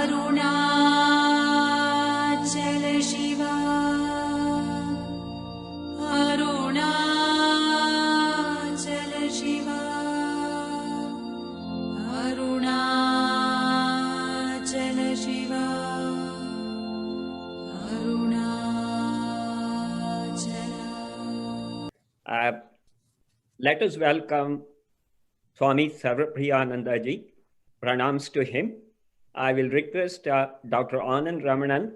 Arunachala Shiva, Arunachala Shiva, Arunachala Shiva, Arunachala. Let us welcome Swami Sarvapriyananda ji. Pranams to him. I will request Dr. Anand Ramanan,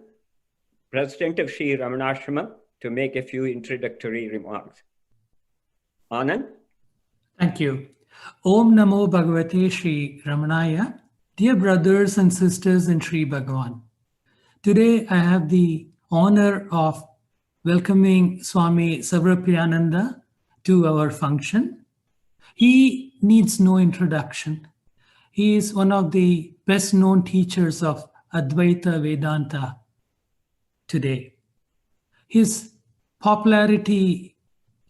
President of Sri Ramanashrama, to make a few introductory remarks. Anand? Thank you. Om Namo Bhagavate Sri Ramanaya. Dear brothers and sisters in Sri Bhagavan, today I have the honor of welcoming Swami Sarvapriyananda to our function. He needs no introduction. He is one of the best known teachers of Advaita Vedanta today. His popularity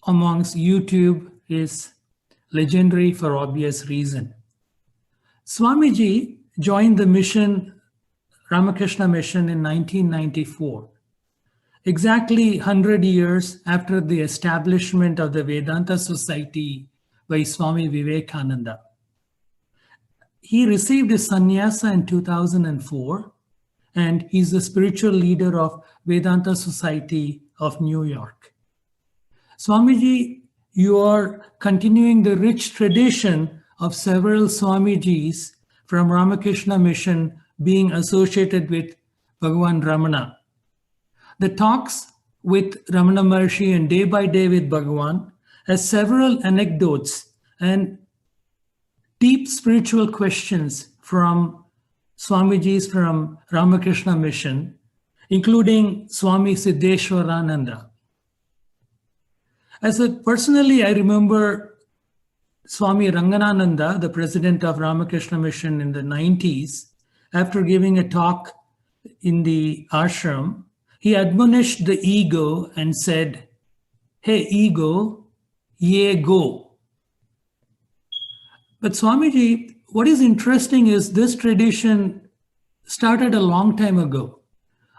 amongst YouTube is legendary for obvious reason. Swamiji joined the mission, Ramakrishna Mission, in 1994, exactly 100 years after the establishment of the Vedanta Society by Swami Vivekananda. He received his sannyasa in 2004, and he's the spiritual leader of Vedanta Society of New York. Swamiji, you are continuing the rich tradition of several Swamijis from Ramakrishna Mission being associated with Bhagavan Ramana. The talks with Ramana Maharshi and Day by Day with Bhagavan has several anecdotes and deep spiritual questions from Swamijis from Ramakrishna Mission, including Swami Siddheshwarananda. Personally, I remember Swami Ranganananda, the president of Ramakrishna Mission in the 90s, after giving a talk in the ashram, he admonished the ego and said, "Hey ego, ye go." But Swamiji, what is interesting is this tradition started a long time ago.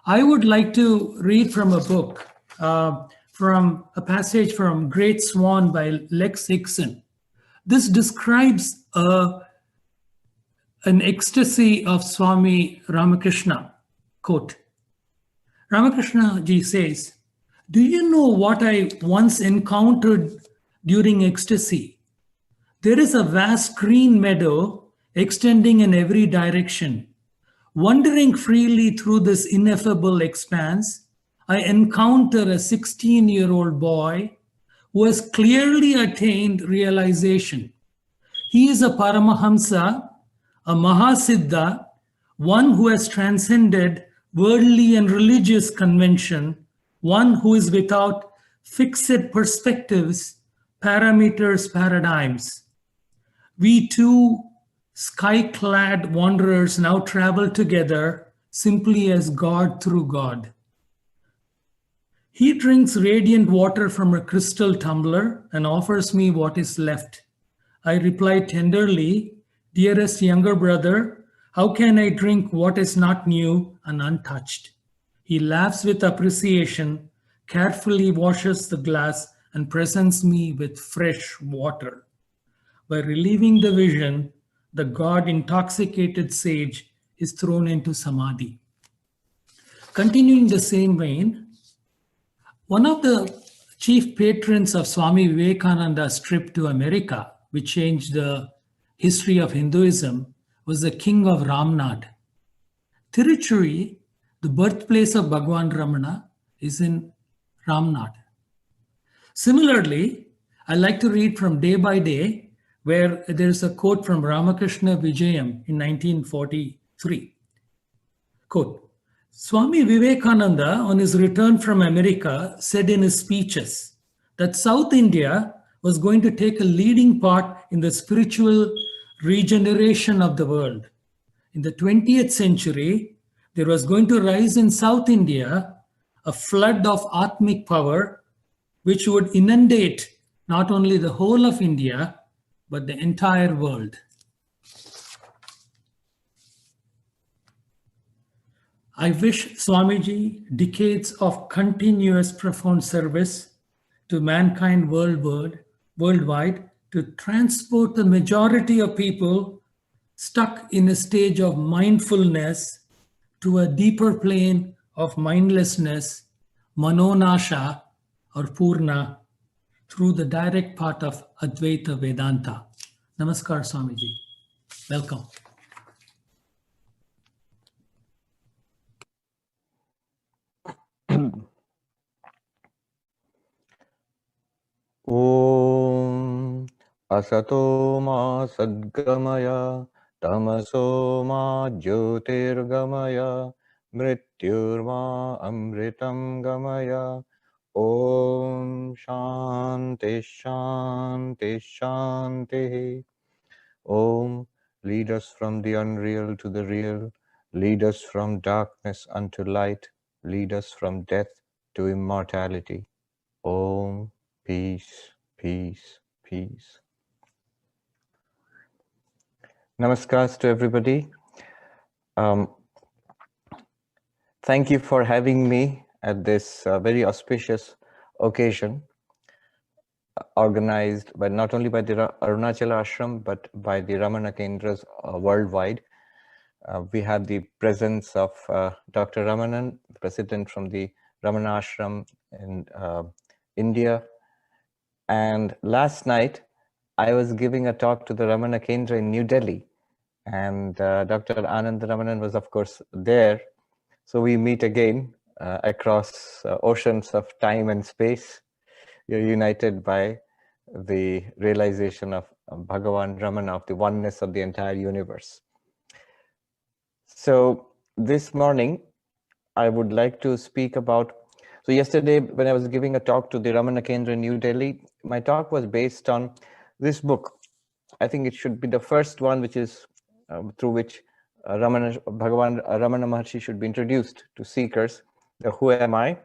I would like to read from a book, from a passage from Great Swan by Lex Hickson. This describes an ecstasy of Swami Ramakrishna. Quote, Ramakrishna ji says, "Do you know what I once encountered during ecstasy? There is a vast green meadow extending in every direction. Wandering freely through this ineffable expanse, I encounter a 16-year-old boy who has clearly attained realization. He is a Paramahamsa, a Mahasiddha, one who has transcended worldly and religious convention, one who is without fixed perspectives, parameters, paradigms. We two sky-clad wanderers now travel together simply as God through God. He drinks radiant water from a crystal tumbler and offers me what is left. I reply tenderly, 'Dearest younger brother, how can I drink what is not new and untouched?' He laughs with appreciation, carefully washes the glass, and presents me with fresh water. By relieving the vision, the God-intoxicated sage is thrown into samadhi." Continuing the same vein, one of the chief patrons of Swami Vivekananda's trip to America, which changed the history of Hinduism, was the king of Ramnad. Tiruchuri, the birthplace of Bhagavan Ramana, is in Ramnad. Similarly, I like to read from Day by Day, where there is a quote from Ramakrishna Vijayam in 1943. Quote, Swami Vivekananda, on his return from America, said in his speeches that South India was going to take a leading part in the spiritual regeneration of the world. In the 20th century, there was going to rise in South India a flood of Atmic power, which would inundate not only the whole of India, but the entire world. I wish Swamiji decades of continuous profound service to mankind worldwide to transport the majority of people stuck in a stage of mindfulness to a deeper plane of mindlessness, manonasha or purna, through the direct path of Advaita Vedanta. Namaskar, Swamiji. Welcome. Om Asato Ma Sadgamaya Tamaso Ma Jyotirgamaya Mrityurma Amritam Gamaya Om Shanti Shanti Shanti. Om, lead us from the unreal to the real, lead us from darkness unto light, lead us from death to immortality. Om, peace, peace, peace. Namaskars to everybody. Thank you for having me at this very auspicious occasion, organized by not only by the Arunachala Ashram, but by the Ramana Kendras worldwide. We have the presence of Dr. Ramanan, president from the Ramana Ashram in India. And last night, I was giving a talk to the Ramana Kendra in New Delhi. And Dr. Anand Ramanan was, of course, there. So we meet again across oceans of time and space. You're united by the realization of Bhagavan Ramana, of the oneness of the entire universe. So this morning, I would like to speak about, so yesterday when I was giving a talk to the Ramana Kendra in New Delhi, my talk was based on this book. I think it should be the first one which is through which Bhagavan Ramana Maharshi should be introduced to seekers, the Who Am I?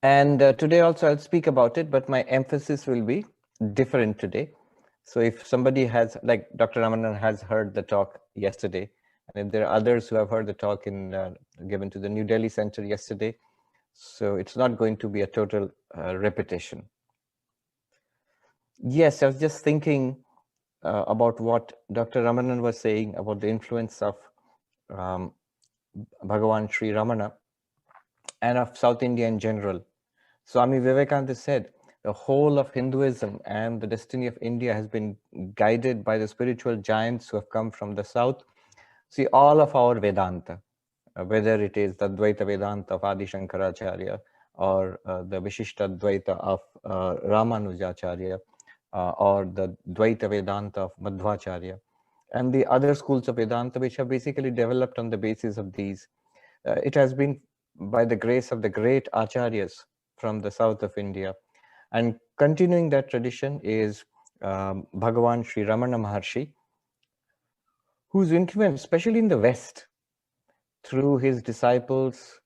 And today also I'll speak about it, but my emphasis will be different today. So if somebody has, like Dr. Ramana has heard the talk yesterday, and if there are others who have heard the talk given to the New Delhi Center yesterday, so it's not going to be a total repetition. Yes, I was just thinking about what Dr. Ramanan was saying about the influence of Bhagavan Sri Ramana and of South India in general. Swami Vivekananda said, the whole of Hinduism and the destiny of India has been guided by the spiritual giants who have come from the south. See, all of our Vedanta, whether it is the Dvaita Vedanta of Adi Shankaracharya or the Vishishta Dvaita of Ramanujacharya or the Dvaita Vedanta of Madhvacharya and the other schools of Vedanta which have basically developed on the basis of these. It has been by the grace of the great acharyas from the south of India. And continuing that tradition is Bhagavan Sri Ramana Maharshi, whose influence, especially in the West, through his disciples,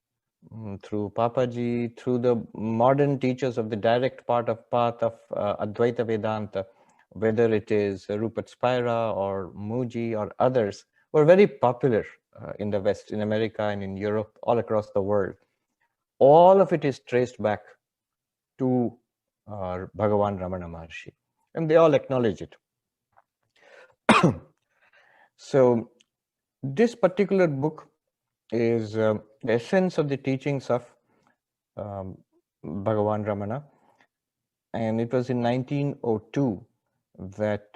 through Papaji, through the modern teachers of the direct path of Advaita Vedanta, whether it is Rupert Spira or Muji or others, were very popular in the West, in America and in Europe, all across the world. All of it is traced back to Bhagavan Ramana Maharshi, and they all acknowledge it. So this particular book is the essence of the teachings of Bhagavan Ramana, and it was in 1902 that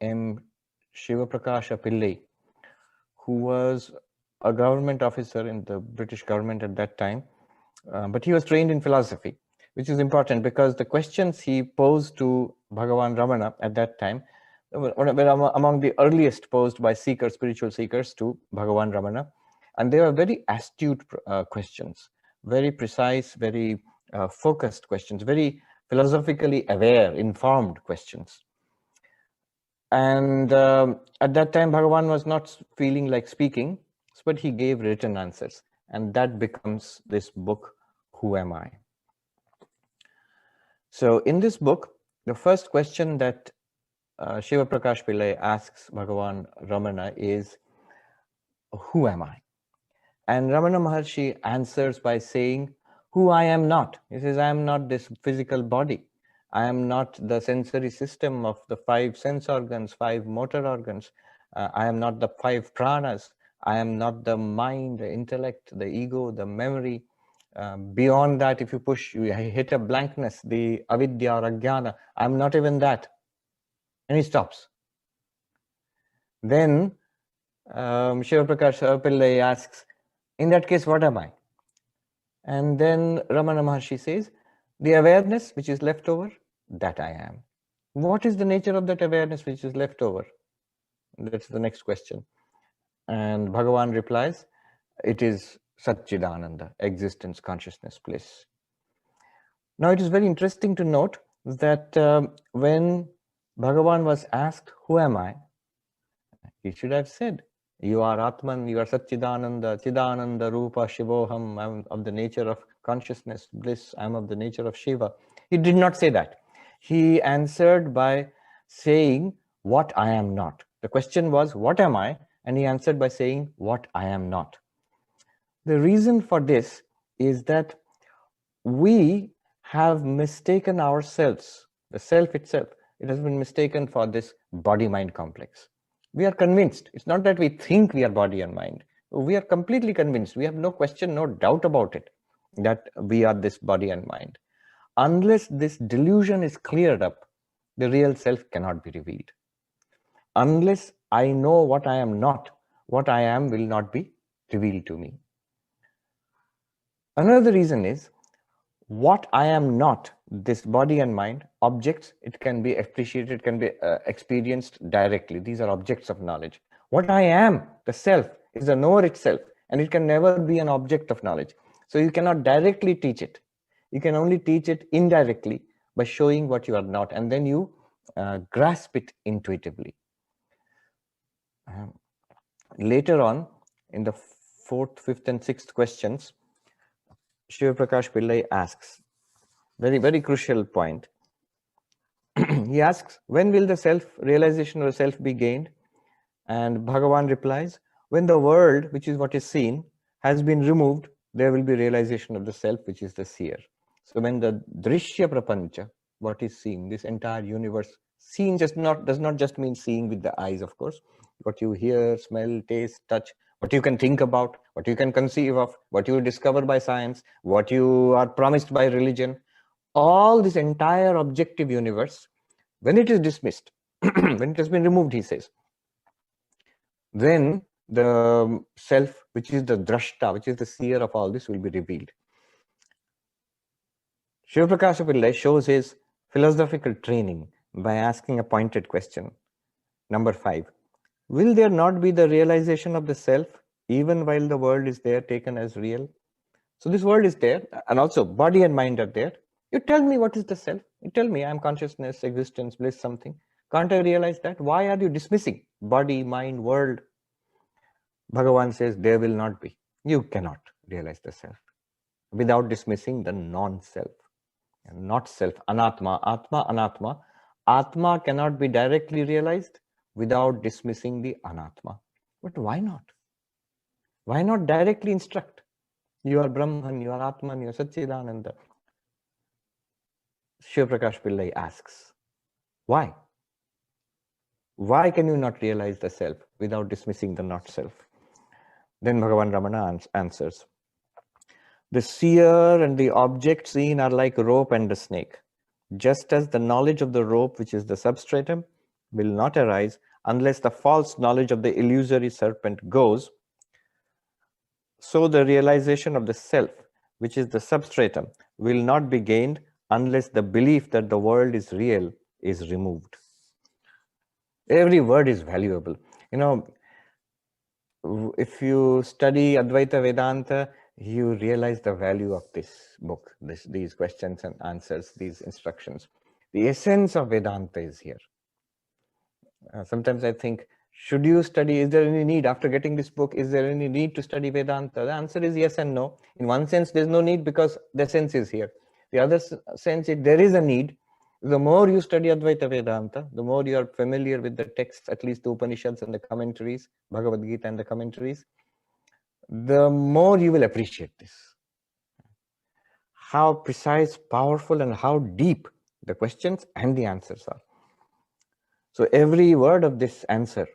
M. Shivaprakasha Pillai, who was a government officer in the British government at that time, but he was trained in philosophy, which is important because the questions he posed to Bhagavan Ramana at that time were among the earliest posed by spiritual seekers to Bhagavan Ramana. And they were very astute questions, very precise, very focused questions, very philosophically aware, informed questions. And at that time, Bhagavan was not feeling like speaking, but he gave written answers. And that becomes this book, Who Am I? So in this book, the first question that Shiva Prakash Pillai asks Bhagavan Ramana is, who am I? And Ramana Maharshi answers by saying, who I am not. He says, I am not this physical body. I am not the sensory system of the 5 sense organs, 5 motor organs. I am not the 5 pranas. I am not the mind, the intellect, the ego, the memory. Beyond that, if you push, you hit a blankness, the avidya or ajnana. I am not even that. And he stops. Then Shiva Prakash Pillai asks, in that case, what am I? And then Ramana Maharshi says, the awareness which is left over, that I am. What is the nature of that awareness which is left over? That's the next question. And Bhagavan replies, it is Satchidananda, existence, consciousness, bliss. Now it is very interesting to note that when Bhagavan was asked, who am I? He should have said, you are Atman, you are Satchidananda, Chidananda, Rupa, Shivoham, I am of the nature of consciousness, bliss, I am of the nature of Shiva. He did not say that. He answered by saying, what I am not. The question was, what am I? And he answered by saying, what I am not. The reason for this is that we have mistaken ourselves, the self itself, it has been mistaken for this body-mind complex. We are convinced. It's not that we think we are body and mind. We are completely convinced. We have no question, no doubt about it, that we are this body and mind. Unless this delusion is cleared up, the real self cannot be revealed. Unless I know what I am not, what I am will not be revealed to me. Another reason is, what I am not, this body and mind, objects, it can be appreciated, it can be experienced directly. These are objects of knowledge. What I am, the self, is the knower itself, and it can never be an object of knowledge. So you cannot directly teach it. You can only teach it indirectly by showing what you are not, and then you grasp it intuitively. Later on, in the 4th, 5th, and 6th questions, Shiva Prakash Pillai asks, very, very crucial point. He asks, when will the self-realization of the self be gained? And Bhagavan replies, when the world, which is what is seen, has been removed, there will be realization of the self, which is the seer. So when the drishya prapancha, what is seen, this entire universe, seen does not just mean seeing with the eyes, of course. What you hear, smell, taste, touch, what you can think about, what you can conceive of, what you discover by science, what you are promised by religion, all this entire objective universe, when it is dismissed, when it has been removed, he says, then the self, which is the drashta, which is the seer of all this, will be revealed. Shiva Prakash Pillai shows his philosophical training by asking a pointed question. Number 5. Will there not be the realization of the self even while the world is there taken as real? So this world is there, and also body and mind are there. You tell me what is the self. You tell me I am consciousness, existence, bliss, something. Can't I realize that? Why are you dismissing body, mind, world? Bhagavan says there will not be. You cannot realize the self without dismissing the non-self. Not self, anatma, atma, anatma. Atma cannot be directly realized without dismissing the anatma. But why not? Why not directly instruct? You are Brahman, you are Atman, you are Satchidananda. Shiva Prakash Pillai asks, why? Why can you not realize the self without dismissing the not self? Then Bhagavan Ramana answers, the seer and the object seen are like rope and the snake. Just as the knowledge of the rope, which is the substratum, will not arise unless the false knowledge of the illusory serpent goes, so the realization of the self, which is the substratum, will not be gained unless the belief that the world is real is removed. Every word is valuable. You know, if you study Advaita Vedanta, you realize the value of this book, these questions and answers, these instructions. The essence of Vedanta is here. Sometimes I think, should you study, is there any need after getting this book, is there any need to study Vedanta? The answer is yes and no. In one sense, there's no need because the essence is here. The other sense, there is a need. The more you study Advaita Vedanta, the more you are familiar with the texts, at least the Upanishads and the commentaries, Bhagavad Gita and the commentaries, the more you will appreciate this. How precise, powerful, and how deep the questions and the answers are. So every word of this answer,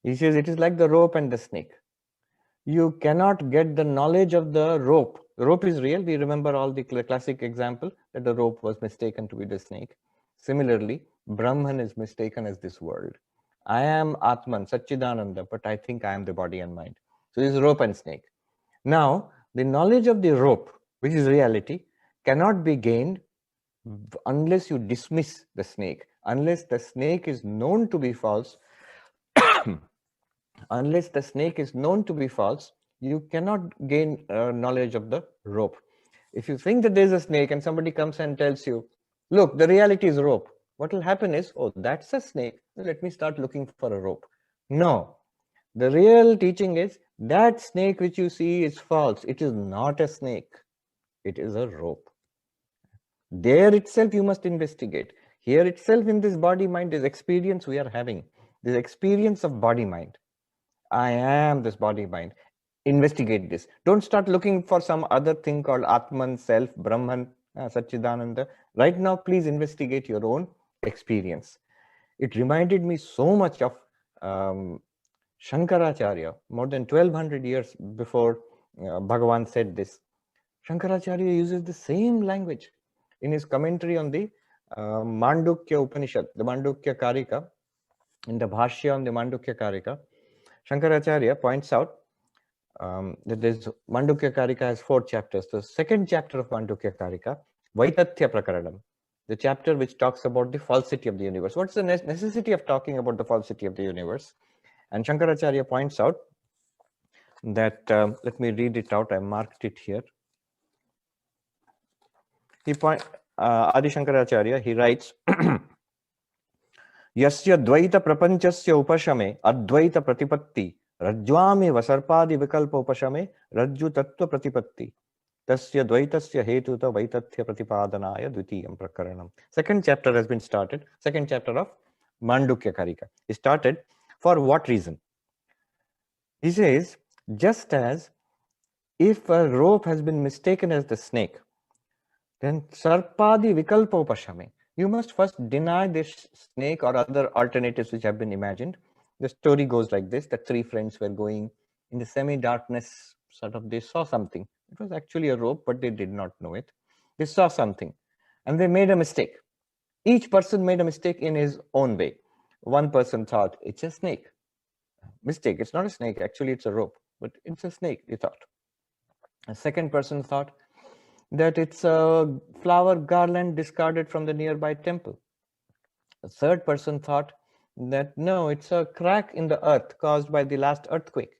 he says, it is like the rope and the snake. You cannot get the knowledge of the rope. The rope is real. We remember all the classic example that the rope was mistaken to be the snake. Similarly, Brahman is mistaken as this world. I am Atman, Satchidananda, but I think I am the body and mind. So this is rope and snake. Now, the knowledge of the rope, which is reality, cannot be gained unless you dismiss the snake, unless the snake is known to be false. Unless the snake is known to be false, you cannot gain knowledge of the rope. If you think that there's a snake and somebody comes and tells you, look, the reality is rope, what will happen is, oh, that's a snake, let me start looking for a rope. No, the real teaching is that snake which you see is false. It is not a snake, it is a rope. There itself you must investigate. Here itself in this body mind, this experience we are having, this experience of body mind. I am this body mind. Investigate this. Don't start looking for some other thing called Atman, self, Brahman, Satchidananda. Right now, please investigate your own experience. It reminded me so much of Shankaracharya, more than 1200 years before Bhagavan said this. Shankaracharya uses the same language in his commentary on the Mandukya Upanishad, the Mandukya Karika, in the Bhashya on the Mandukya Karika. Shankaracharya points out that this Mandukya Karika has 4 chapters. The second chapter of Mandukya Karika, Vaitathya Prakaranam, the chapter which talks about the falsity of the universe. What's the necessity of talking about the falsity of the universe? And Shankaracharya points out that, let me read it out, I marked it here. Adi Shankaracharya, he writes, Yasya dvaita prapanchasya upashame advaita pratipatti rajvami vasarpadi vikalpa upashame rajju tattva pratipatti tasya dvaitasya hetuta vaitathya pratipadanaya dvitiyam prakaranam. Second chapter has been started. Second chapter of Mandukya Karika. He started for what reason? He says, just as if a rope has been mistaken as the snake, then sarpadi vikalpa upashame. You must first deny this snake or other alternatives which have been imagined. The story goes like this, that 3 friends were going in the semi-darkness, sort of, they saw something. It was actually a rope, but they did not know it. They saw something and they made a mistake. Each person made a mistake in his own way. One person thought, it's a snake. Mistake, it's not a snake, actually it's a rope, but it's a snake, he thought. A second person thought that it's a flower garland discarded from the nearby temple. The third person thought that no, it's a crack in the earth caused by the last earthquake.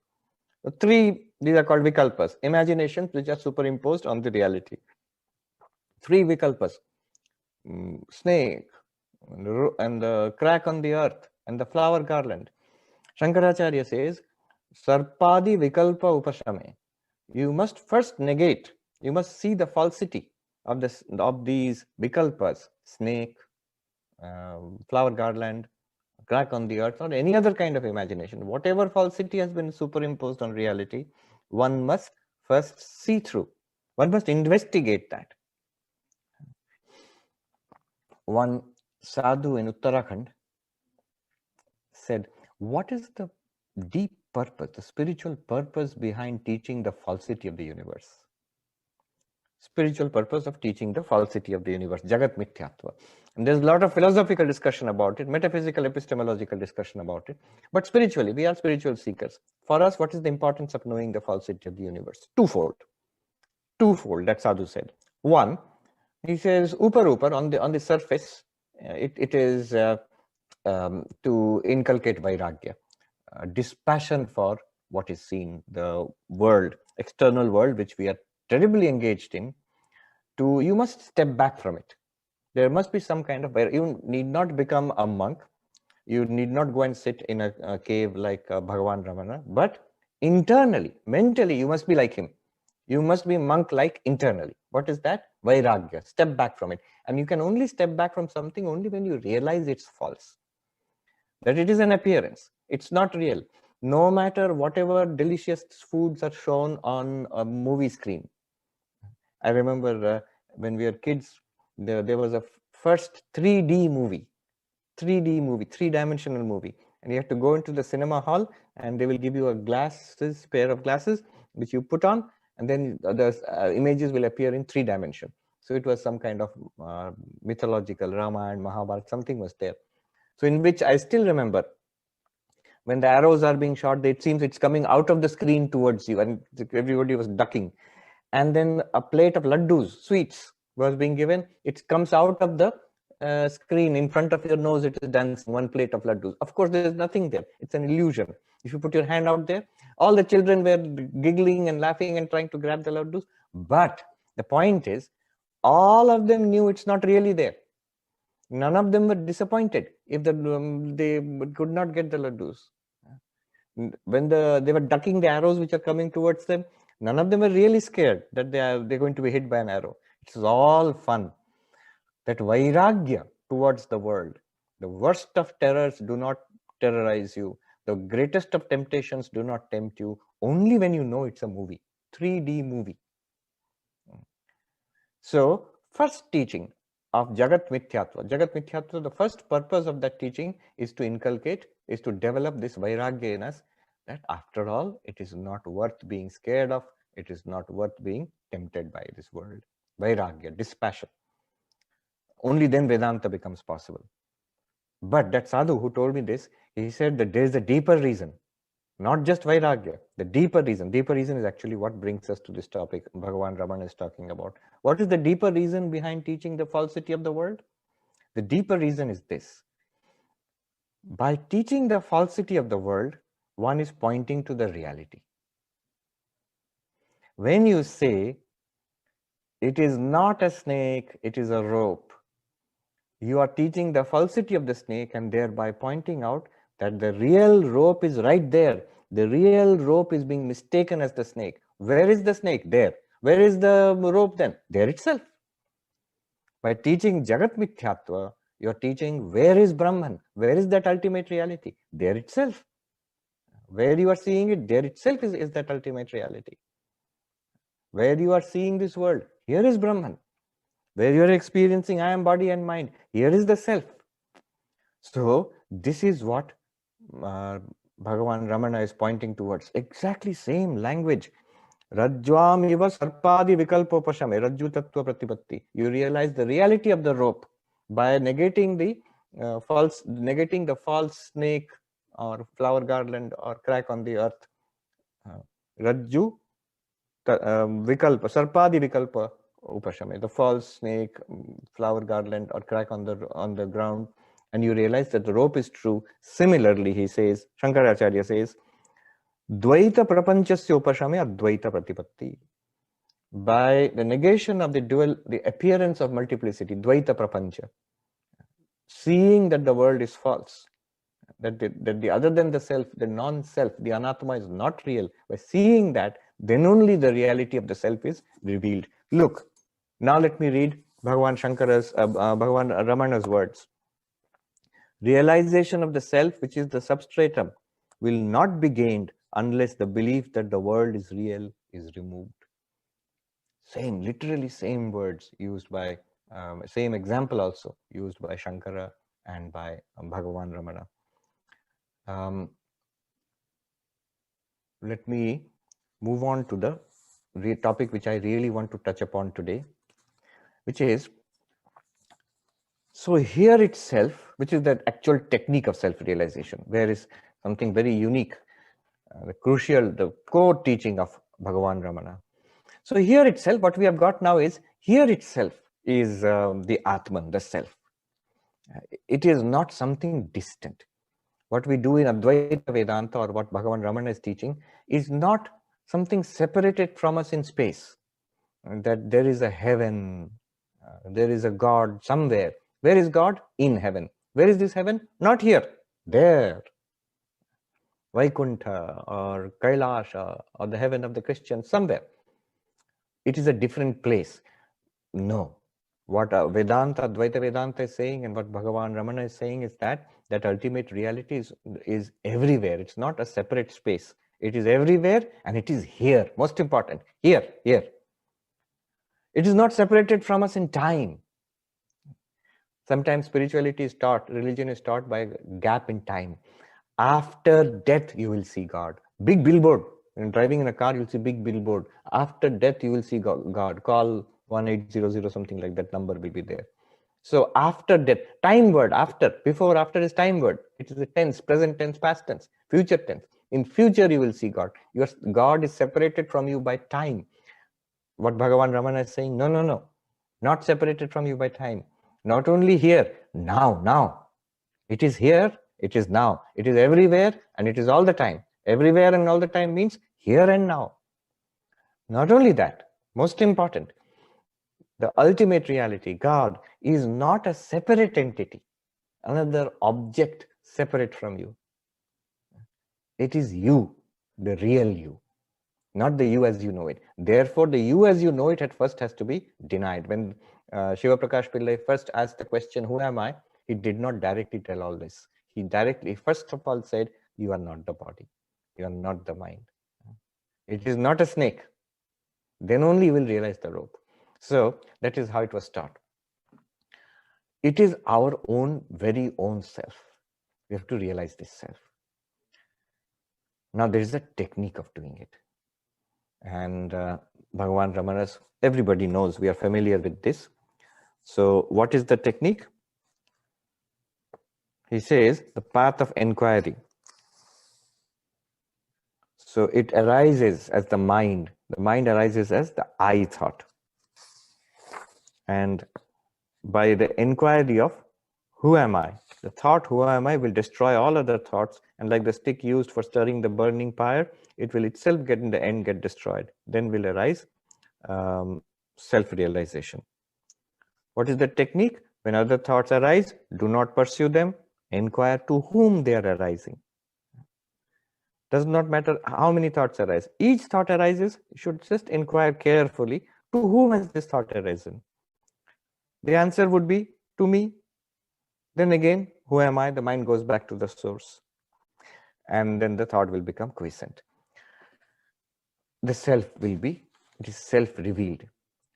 The 3, these are called vikalpas, imaginations which are superimposed on the reality. 3 vikalpas, snake, and the crack on the earth, and the flower garland. Shankaracharya says, Sarpadi vikalpa upashame. You must first negate, you must see the falsity of these vikalpas, snake, flower garland, crack on the earth, or any other kind of imagination. Whatever falsity has been superimposed on reality, one must first see through. One must investigate that. One sadhu in Uttarakhand said, what is the deep purpose, the spiritual purpose behind teaching the falsity of the universe? Spiritual purpose of teaching the falsity of the universe, Jagat Mithyatva. And there's a lot of philosophical discussion about it, metaphysical, epistemological discussion about it. But spiritually, we are spiritual seekers. For us, what is the importance of knowing the falsity of the universe? Twofold, that sadhu said. One, he says, upar, on the surface, it is to inculcate vairagya, dispassion for what is seen, the world, external world, which we are terribly engaged in. You must step back from it. There must be some kind of, you need not become a monk. You need not go and sit in a cave like Bhagavan Ramana, but internally, mentally, you must be like him. You must be monk-like internally. What is that? Vairagya. Step back from it. And you can only step back from something only when you realize it's false. That it is an appearance. It's not real. no matter whatever delicious foods are shown on a movie screen. I remember when we were kids, there was a first 3D movie, three-dimensional movie. And you have to go into the cinema hall and they will give you a pair of glasses, which you put on, and then the images will appear in 3 dimensions. So it was some kind of mythological Ramana and Mahabharata, something was there. So in which I still remember, when the arrows are being shot, it seems it's coming out of the screen towards you, and everybody was ducking. And then a plate of laddus, sweets, was being given. It comes out of the screen in front of your nose. It is dancing, one plate of laddus. Of course, there is nothing there. It's an illusion. If you put your hand out there, all the children were giggling and laughing and trying to grab the laddus. But the point is, all of them knew it's not really there. None of them were disappointed if they could not get the laddus. When they were ducking the arrows which are coming towards them, none of them were really scared that they're going to be hit by an arrow. It's all fun. That vairagya towards the world. The worst of terrors do not terrorize you. The greatest of temptations do not tempt you. Only when you know it's a movie, 3D movie. So, first teaching of Jagat Mithyatva. Jagat Mithyatva, the first purpose of that teaching is to inculcate, is to develop this vairagya in us, that after all, it is not worth being scared of, it is not worth being tempted by this world. Vairagya, dispassion. Only then Vedanta becomes possible. But that sadhu who told me this, he said that there is a deeper reason, not just vairagya, the deeper reason. Deeper reason is actually what brings us to this topic Bhagavan Ramana is talking about. What is the deeper reason behind teaching the falsity of the world? The deeper reason is this. By teaching the falsity of the world, one is pointing to the reality. When you say, it is not a snake, it is a rope, you are teaching the falsity of the snake and thereby pointing out that the real rope is right there. The real rope is being mistaken as the snake. Where is the snake? There. Where is the rope then? There itself. By teaching Jagat Mithyatva, you are teaching where is Brahman? Where is that ultimate reality? There itself. Where you are seeing it, there itself is that ultimate reality. Where you are seeing this world, here is Brahman. Where you are experiencing I am body and mind, here is the self. So this is what Bhagavan Ramana is pointing towards. Exactly same language. Rajjvam iva sarpadi vikalpopashame, rajju tattva pratipatti. You realize the reality of the rope by negating the false snake or flower garland or crack on the earth. Rajju vikalpa, sarpadi vikalpa upashame, the false snake, flower garland or crack on the ground, and you realize that the rope is true. Similarly, he says, Shankaracharya says, Dvaita prapanchasya upashame advaita pratipatti. By the negation of the appearance of multiplicity, Dvaita prapancha, seeing that the world is false, that the other than the self, the non-self, the anatma is not real. By seeing that, then only the reality of the self is revealed. Look, now let me read Bhagavan Ramana's words. Realization of the self, which is the substratum, will not be gained unless the belief that the world is real is removed. Literally same words used by, same example also used by Shankara and by Bhagavan Ramana. Let me move on to the topic which I really want to touch upon today, which is, so here itself, which is the actual technique of self-realization, where is something very unique, the crucial, the core teaching of Bhagavan Ramana. So here itself, what we have got now is, here itself is the Atman, the self. It is not something distant. What we do in Advaita Vedanta, or what Bhagavan Ramana is teaching, is not something separated from us in space. That there is a heaven, there is a God somewhere. Where is God? In heaven. Where is this heaven? Not here, there. Vaikuntha or Kailasha or the heaven of the Christians, somewhere. It is a different place. No. What Vedanta, Advaita Vedanta is saying and what Bhagavan Ramana is saying is that that ultimate reality is everywhere. It's not a separate space. It is everywhere and it is here. Most important, here. It is not separated from us in time. Sometimes spirituality is taught, religion is taught by a gap in time. After death, you will see God. Big billboard. When you're driving in a car, you'll see big billboard. After death, you will see God. Call 1800, something like that number will be there. So after death, time word, after, before, after is time word. It is a tense, present tense, past tense, future tense. In future, you will see God. Your God is separated from you by time. What Bhagavan Ramana is saying, no, not separated from you by time. Not only here, now. It is here, it is now. It is everywhere and it is all the time. Everywhere and all the time means here and now. Not only that, most important, the ultimate reality, God, is not a separate entity, another object separate from you. It is you, the real you, not the you as you know it. Therefore, the you as you know it at first has to be denied. When Shiva Prakash Pillai first asked the question, who am I? He did not directly tell all this. He directly, first of all, said, you are not the body. You are not the mind. It is not a snake. Then only you will realize the rope. So that is how it was taught. It is our own, very own self. We have to realize this self. Now there is a technique of doing it. And Bhagavan Ramana's, everybody knows, we are familiar with this. So what is the technique? He says the path of inquiry. So it arises as the mind. The mind arises as the I thought. And by the inquiry of who am I? The thought who am I will destroy all other thoughts, and like the stick used for stirring the burning fire, it will itself get in the end get destroyed. Then will arise self-realization. What is the technique? When other thoughts arise, do not pursue them. Inquire to whom they are arising. Does not matter how many thoughts arise. Each thought arises, you should just inquire carefully, to whom has this thought arisen? The answer would be, to me. Then again, who am I? The mind goes back to the source. And then the thought will become quiescent. The self will be, it is self-revealed.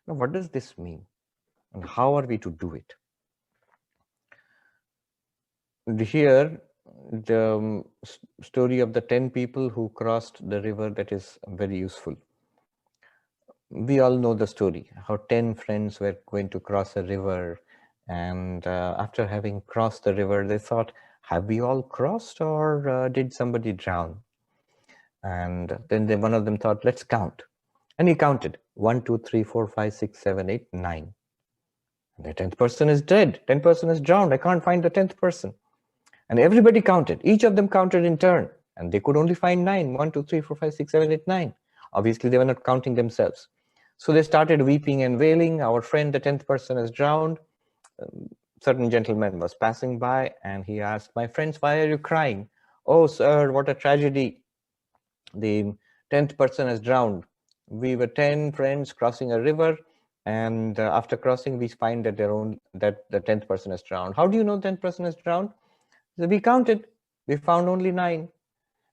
Now, what does this mean? And how are we to do it? Here, the story of the 10 people who crossed the river, that is very useful. We all know the story, how 10 friends were going to cross a river, and after having crossed the river, they thought, have we all crossed, or did somebody drown? And then one of them thought, let's count. And he counted 1, 2, 3, 4, 5, 6, 7, 8, 9. The 10th person is dead. 10th person is drowned. I can't find the 10th person. And everybody counted. Each of them counted in turn. And they could only find 9. 1, 2, 3, 4, 5, 6, 7, 8, 9. Obviously, they were not counting themselves. So they started weeping and wailing. Our friend, the 10th person, is drowned. Certain gentleman was passing by and he asked, my friends, why are you crying? Oh, sir, what a tragedy. The 10th person has drowned. We were 10 friends crossing a river, and after crossing, we find that the 10th person has drowned. How do you know the 10th person has drowned? So we counted. We found only 9.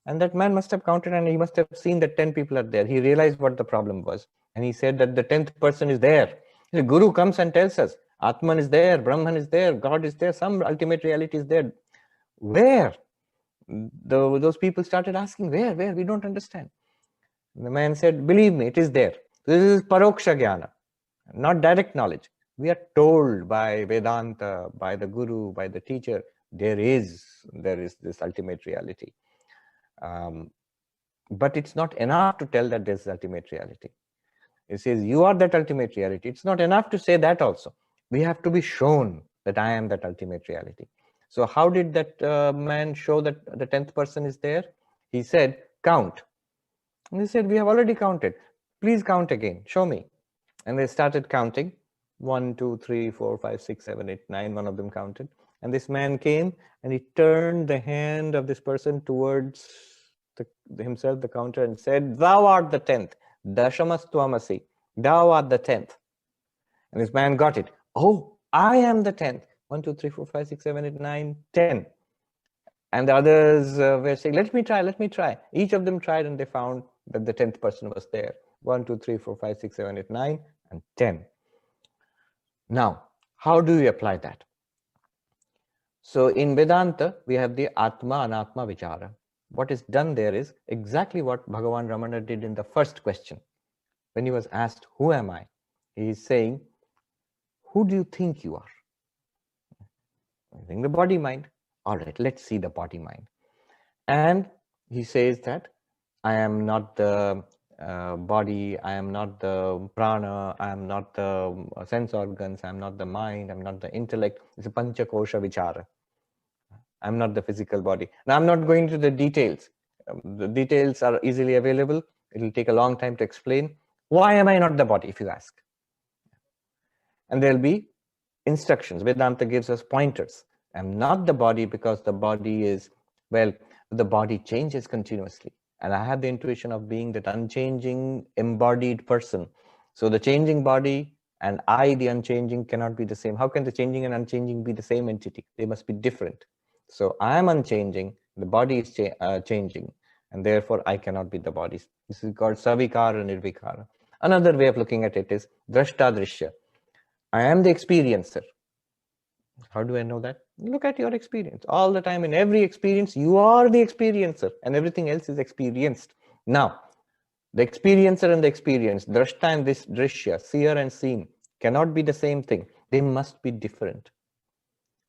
And that man must have counted, and he must have seen that 10 people are there. He realized what the problem was. And he said that the 10th person is there. The Guru comes and tells us, Atman is there, Brahman is there, God is there, some ultimate reality is there. Where? Those people started asking, where? We don't understand. The man said, believe me, it is there. This is Paroksha Jnana, not direct knowledge. We are told by Vedanta, by the Guru, by the teacher, there is this ultimate reality. But it's not enough to tell that there's ultimate reality. It says, you are that ultimate reality. It's not enough to say that also. We have to be shown that I am that ultimate reality. So how did that man show that the 10th person is there? He said, count. And they said, we have already counted. Please count again. Show me. And they started counting. 1, 2, 3, 4, 5, 6, 7, 8, 9. One of them counted. And this man came and he turned the hand of this person towards himself, the counter, and said, thou art the 10th. Dashamastwamasi. Thou art the 10th. And this man got it. Oh, I am the 10th. 1, 2, 3, 4, 5, 6, 7, 8, 9, 10. And the others were saying, let me try, let me try. Each of them tried and they found that the 10th person was there. 1, 2, 3, 4, 5, 6, 7, 8, 9, and 10. Now, how do we apply that? So in Vedanta, we have the Atma Anatma Vichara. What is done there is exactly what Bhagavan Ramana did in the first question. When he was asked, who am I? He is saying, who do you think you are? I think the body mind. All right, let's see the body mind. And he says that I am not the body, I am not the prana, I am not the sense organs, I am not the mind, I am not the intellect. It's a pancha kosha vichara. I am not the physical body. Now I'm not going into the details. The details are easily available. It will take a long time to explain. Why am I not the body, if you ask? And there will be instructions. Vedanta gives us pointers. I'm not the body because the body is, well, the body changes continuously. And I have the intuition of being that unchanging, embodied person. So the changing body and I, the unchanging, cannot be the same. How can the changing and unchanging be the same entity? They must be different. So I am unchanging, the body is changing, and therefore I cannot be the body. This is called savikara nirvikara. Another way of looking at it is drashta drishya. I am the experiencer. How do I know that? Look at your experience. All the time, in every experience, you are the experiencer and everything else is experienced. Now, the experiencer and the experience, drashta and this drishya, seer and seen, cannot be the same thing. They must be different.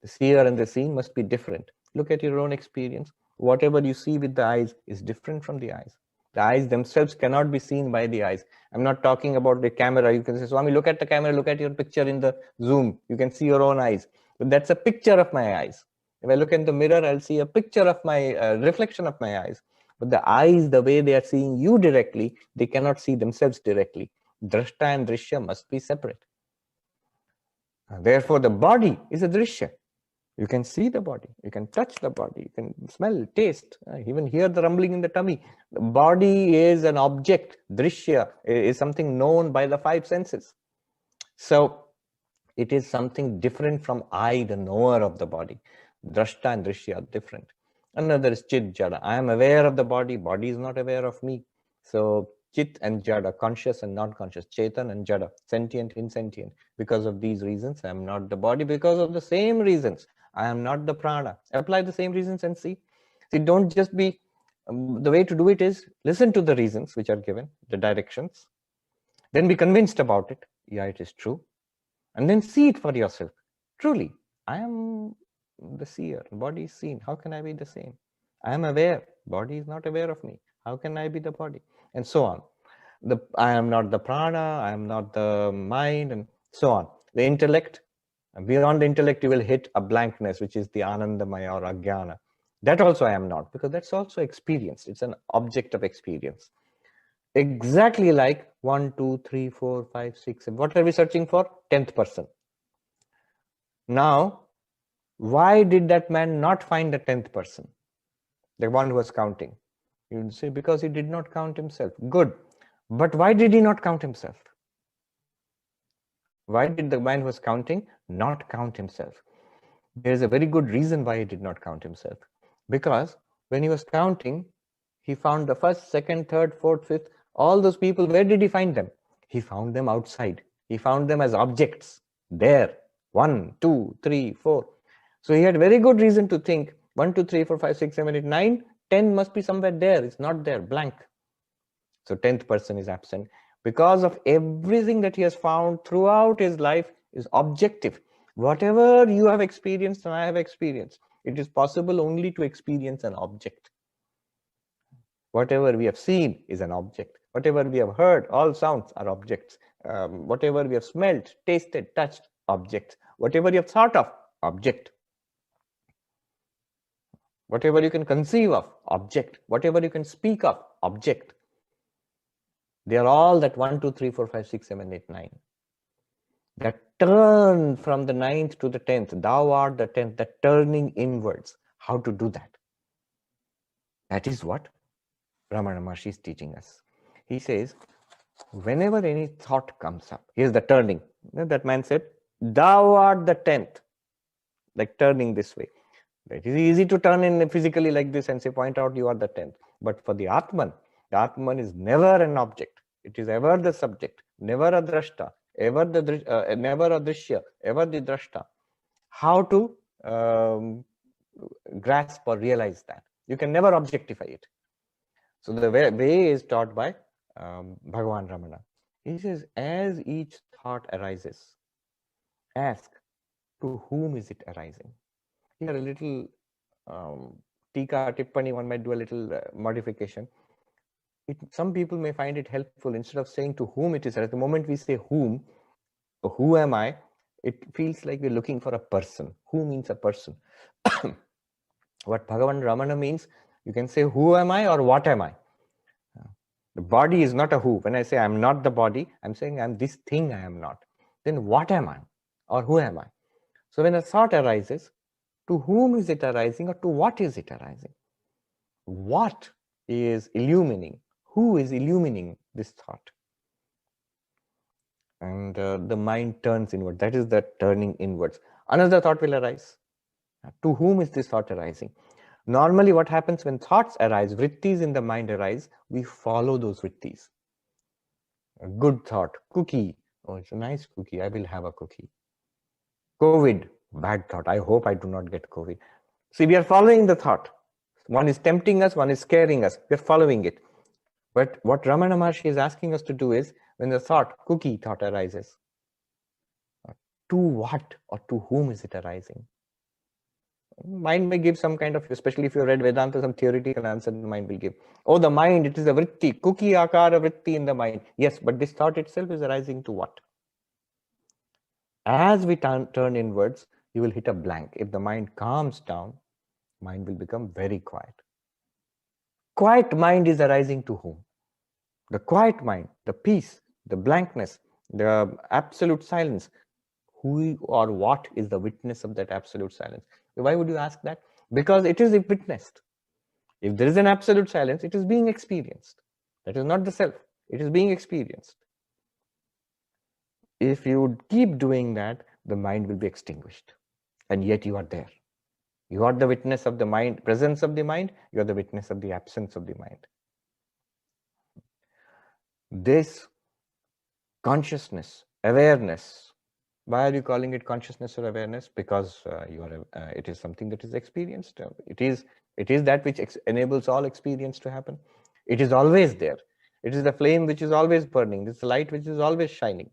The seer and the seen must be different. Look at your own experience. Whatever you see with the eyes is different from the eyes. The eyes themselves cannot be seen by the eyes. I'm not talking about the camera. You can say, Swami, look at the camera, look at your picture in the Zoom. You can see your own eyes. But that's a picture of my eyes. If I look in the mirror, I'll see a picture of my reflection of my eyes. But the eyes, the way they are seeing you directly, they cannot see themselves directly. Drashta and drishya must be separate. Therefore, the body is a drishya. You can see the body, you can touch the body, you can smell, taste, even hear the rumbling in the tummy. The body is an object. Drishya is something known by the 5 senses. So it is something different from I, the knower of the body. Drashta and drishya are different. Another is chit jada. I am aware of the body, body is not aware of me. So chit and jada, conscious and non-conscious, chetan and jada, sentient, insentient. Because of these reasons, I am not the body. Because of the same reasons, I am not the prana. Apply the same reasons and see. See, don't just be, the way to do it is listen to the reasons which are given, the directions, then be convinced about it. Yeah, it is true. And then see it for yourself. Truly, I am the seer, body is seen. How can I be the same? I am aware, body is not aware of me. How can I be the body? And so on. I am not the prana, I am not the mind, and so on. The intellect, beyond the intellect, you will hit a blankness, which is the anandamaya or ajnana. That also I am not, because that's also experienced. It's an object of experience. Exactly like 1, 2, 3, 4, 5, 6. And what are we searching for? 10th person. Now, why did that man not find the 10th person? The one who was counting. You would say, because he did not count himself. Good. But why did he not count himself? Why did the man who was counting not count himself? There is a very good reason why he did not count himself. Because when he was counting, he found the first, second, third, fourth, fifth, all those people. Where did he find them? He found them outside. He found them as objects. There. 1, 2, 3, 4. So he had very good reason to think 1, 2, 3, 4, 5, 6, 7, 8, 9, 10 must be somewhere there. It's not there, blank. So 10th person is absent. Because of everything that he has found throughout his life is objective. Whatever you have experienced and I have experienced, it is possible only to experience an object. Whatever we have seen is an object. Whatever we have heard, all sounds are objects. Whatever we have smelled, tasted, touched, objects. Whatever you have thought of, object. Whatever you can conceive of, object. Whatever you can speak of, object. They are all that 1, 2, 3, 4, 5, 6, 7, 8, 9. That turn from the 9th to the 10th. Thou art the 10th, that turning inwards. How to do that? That is what Ramana Maharshi is teaching us. He says, whenever any thought comes up, here's the turning. That man said, thou art the 10th. Like turning this way. It is easy to turn in physically like this and say, point out you are the 10th. But for the Atman is never an object. It is ever the subject, never a drashta, ever the never a drishya, ever the drashta. How to grasp or realize that? You can never objectify it. So the way is taught by Bhagavan Ramana. He says, as each thought arises, ask, to whom is it arising? Here a little tika, tippani, one might do a little modification. Some people may find it helpful, instead of saying to whom it is, at the moment we say whom, who am I, it feels like we're looking for a person. Who means a person. What Bhagavan Ramana means, you can say who am I or what am I. The body is not a who. When I say I'm not the body, I'm saying I'm this thing I am not. Then what am I or who am I? So when a thought arises, to whom is it arising or to what is it arising? What is illumining? Who is illumining this thought? And the mind turns inward. That is the turning inwards. Another thought will arise. To whom is this thought arising? Normally what happens when thoughts arise, vrittis in the mind arise, we follow those vrittis. A good thought, cookie. Oh, it's a nice cookie. I will have a cookie. COVID, bad thought. I hope I do not get COVID. See, we are following the thought. One is tempting us, one is scaring us. We are following it. But what Ramana Maharshi is asking us to do is, when the thought, cookie thought arises, to what or to whom is it arising? Mind may give some kind of, especially if you read Vedanta, some theoretical answer the mind will give. Oh, the mind, it is a vritti, cookie akara vritti in the mind. Yes, but this thought itself is arising to what? As we turn inwards, you will hit a blank. If the mind calms down, mind will become very quiet. Quiet mind is arising to whom? The quiet mind, the peace, the blankness, the absolute silence. Who or what is the witness of that absolute silence? Why would you ask that? Because it is witnessed. If there is an absolute silence, it is being experienced. That is not the self. It is being experienced. If you keep doing that, the mind will be extinguished. And yet you are there. You are the witness of the mind, presence of the mind. You are the witness of the absence of the mind. This consciousness, awareness. Why are you calling it consciousness or awareness? Because it is something that is experienced. It is that which enables all experience to happen. It is always there. It is the flame which is always burning. It's the light which is always shining.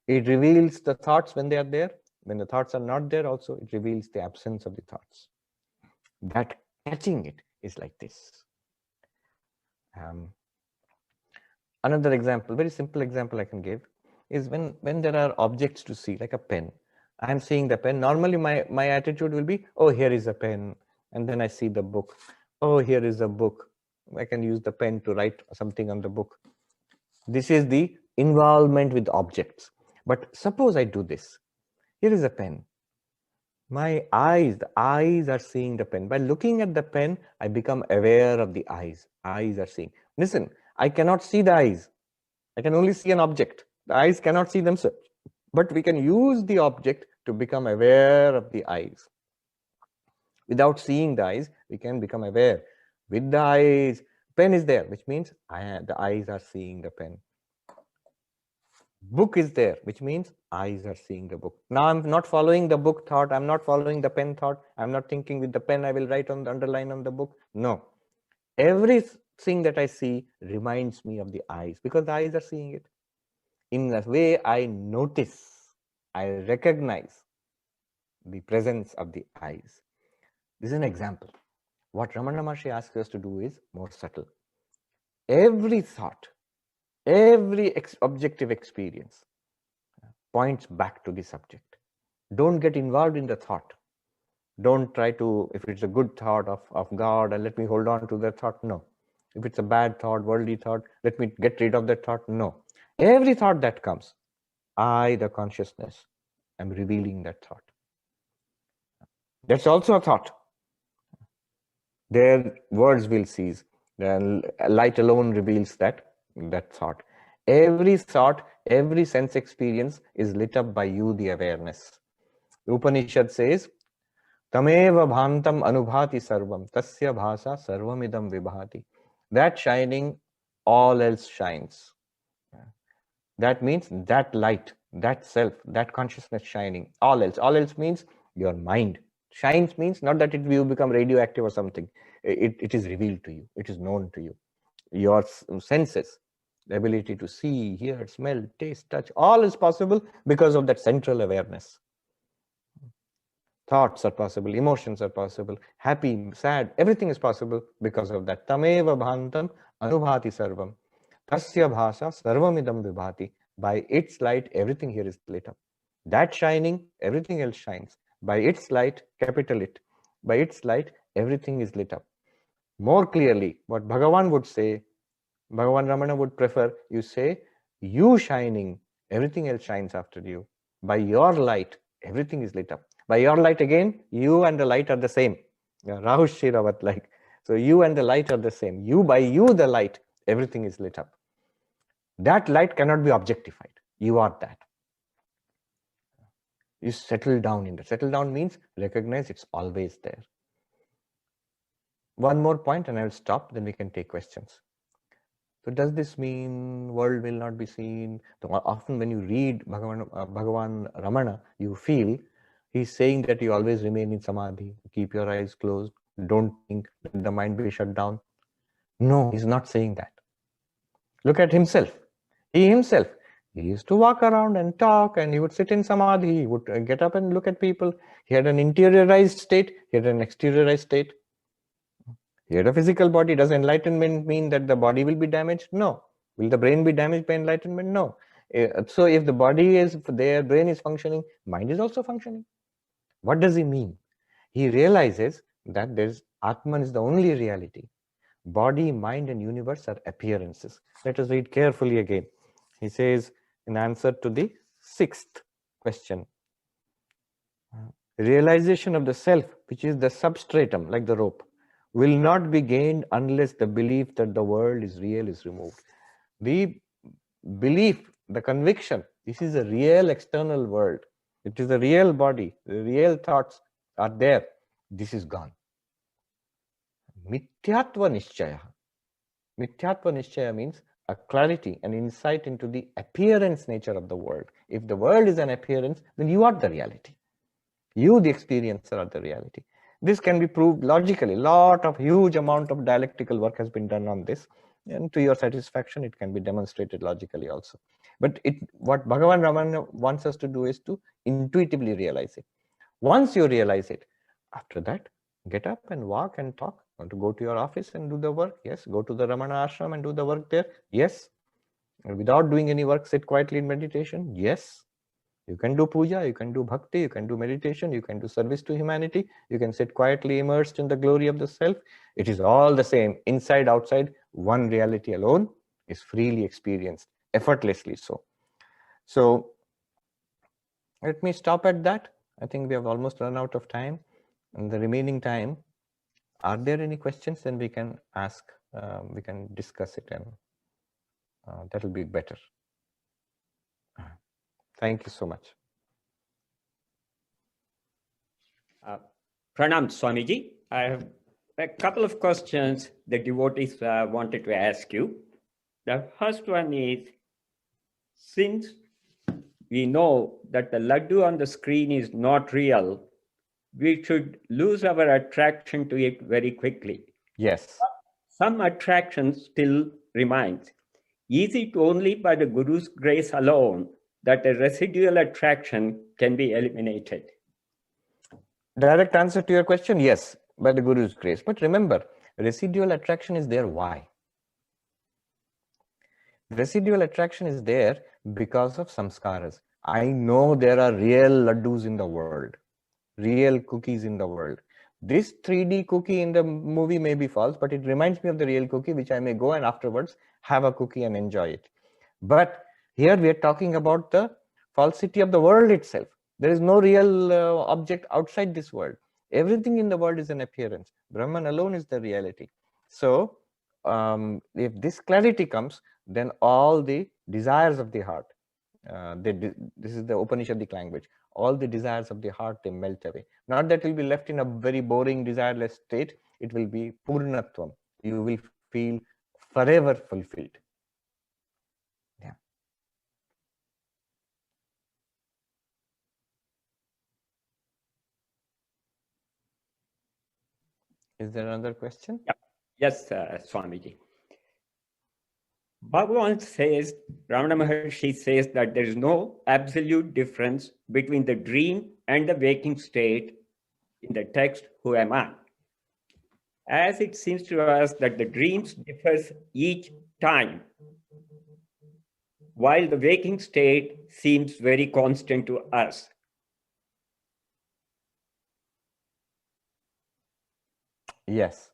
It reveals the thoughts when they are there. When the thoughts are not there also, it reveals the absence of the thoughts. That catching it is like this. Another example, very simple example I can give, is when there are objects to see, like a pen. I am seeing the pen. Normally my attitude will be, oh, here is a pen. And then I see the book. Oh, here is a book. I can use the pen to write something on the book. This is the involvement with objects. But suppose I do this. Here is a pen. My eyes, the eyes are seeing the pen. By looking at the pen, I become aware of the eyes. Eyes are seeing. Listen, I cannot see the eyes. I can only see an object. The eyes cannot see themselves. But we can use the object to become aware of the eyes. Without seeing the eyes, we can become aware. With the eyes, pen is there, which means the eyes are seeing the pen. Book is there, which means eyes are seeing the book. Now I'm not following the book thought. I'm not following the pen thought. I'm not thinking with the pen I will write on the underline on the book. No. Everything that I see reminds me of the eyes, because the eyes are seeing it. In the way I notice, I recognize the presence of the eyes. This is an example. What Ramana Maharshi asks us to do is more subtle. Every thought, every objective experience points back to the subject. Don't get involved in the thought. Don't try to, if it's a good thought of God, and let me hold on to that thought. No. If it's a bad thought, worldly thought, let me get rid of that thought. No. Every thought that comes, I, the consciousness, am revealing that thought. That's also a thought. Their words will cease. The light alone reveals that thought. Every thought, every sense experience is lit up by you, the awareness. The Upanishad says, Tameva bhantam anubhati sarvam, tasya bhasa sarvamidam vibhati. That shining, all else shines. That means that light, that self, that consciousness shining, all else. All else means your mind. Shines means not that you become radioactive or something. It is revealed to you. It is known to you. Your senses, the ability to see, hear, smell, taste, touch, all is possible because of that central awareness. Thoughts are possible, emotions are possible, happy, sad, everything is possible because of that. Tameva bhantam anubhati sarvam. Tasya bhasa sarvamidam vibhati. By its light, everything here is lit up. That shining, everything else shines. By its light, capital it. By its light, everything is lit up. More clearly, what Bhagavan would say, Bhagavan Ramana would prefer, you say, you shining, everything else shines after you. By your light, everything is lit up. By your light again, you and the light are the same. Rahu Shiravat like. So you and the light are the same. You, by you, the light, everything is lit up. That light cannot be objectified. You are that. You settle down in that. Settle down means recognize it's always there. One more point and I will stop, then we can take questions. So does this mean world will not be seen? So often when you read Bhagavan Ramana, you feel he's saying that you always remain in samadhi, keep your eyes closed, don't think, let the mind be shut down. No, he's not saying that. Look at himself. He himself, he used to walk around and talk, and he would sit in samadhi, he would get up and look at people. He had an interiorized state, he had an exteriorized state. He had a physical body. Does enlightenment mean that the body will be damaged? No. Will the brain be damaged by enlightenment? No. So if the body is there, brain is functioning, mind is also functioning. What does he mean? He realizes that there's Atman is the only reality. Body, mind, and universe are appearances. Let us read carefully again. He says in answer to the 6th question, realization of the self, which is the substratum, like the rope, will not be gained unless the belief that the world is real is removed. The belief, the conviction, this is a real external world. It is a real body. The real thoughts are there. This is gone. Mithyatva Nishchaya. Mithyatva Nishchaya means a clarity, an insight into the appearance nature of the world. If the world is an appearance, then you are the reality. You, the experiencer, are the reality. This can be proved logically. Huge amount of dialectical work has been done on this. And to your satisfaction, it can be demonstrated logically also. But what Bhagavan Ramana wants us to do is to intuitively realize it. Once you realize it, after that, get up and walk and talk. Want to go to your office and do the work? Yes. Go to the Ramana ashram and do the work there? Yes. And without doing any work, sit quietly in meditation? Yes. You can do puja, you can do bhakti, you can do meditation, you can do service to humanity, you can sit quietly immersed in the glory of the self. It is all the same, inside, outside, one reality alone is freely experienced, effortlessly so. So let me stop at that. I think we have almost run out of time. And the remaining time, are there any questions? Then we can ask, we can discuss it, and that will be better. Thank you so much. Pranam Swamiji. I have a couple of questions the devotees wanted to ask you. The first one is, since we know that the laddu on the screen is not real, we should lose our attraction to it very quickly. Yes. Some attraction still remains. Is it only by the Guru's grace alone that a residual attraction can be eliminated? Direct answer to your question, yes, by the Guru's grace. But remember, residual attraction is there. Why? Residual attraction is there because of samskaras. I know there are real laddus in the world, real cookies in the world. This 3D cookie in the movie may be false, but it reminds me of the real cookie, which I may go and afterwards have a cookie and enjoy it. But here we are talking about the falsity of the world itself. There is no real object outside this world. Everything in the world is an appearance. Brahman alone is the reality. So if this clarity comes, then all the desires of the heart, this is the Upanishadic language, all the desires of the heart, they melt away. Not that you'll be left in a very boring, desireless state. It will be purnatvam. You will feel forever fulfilled. Yeah. Is there another question? Yeah. Yes, Swamiji. Bhagavan says, Ramana Maharshi says that there is no absolute difference between the dream and the waking state in the text, Who Am I? As it seems to us that the dreams differs each time, while the waking state seems very constant to us. Yes.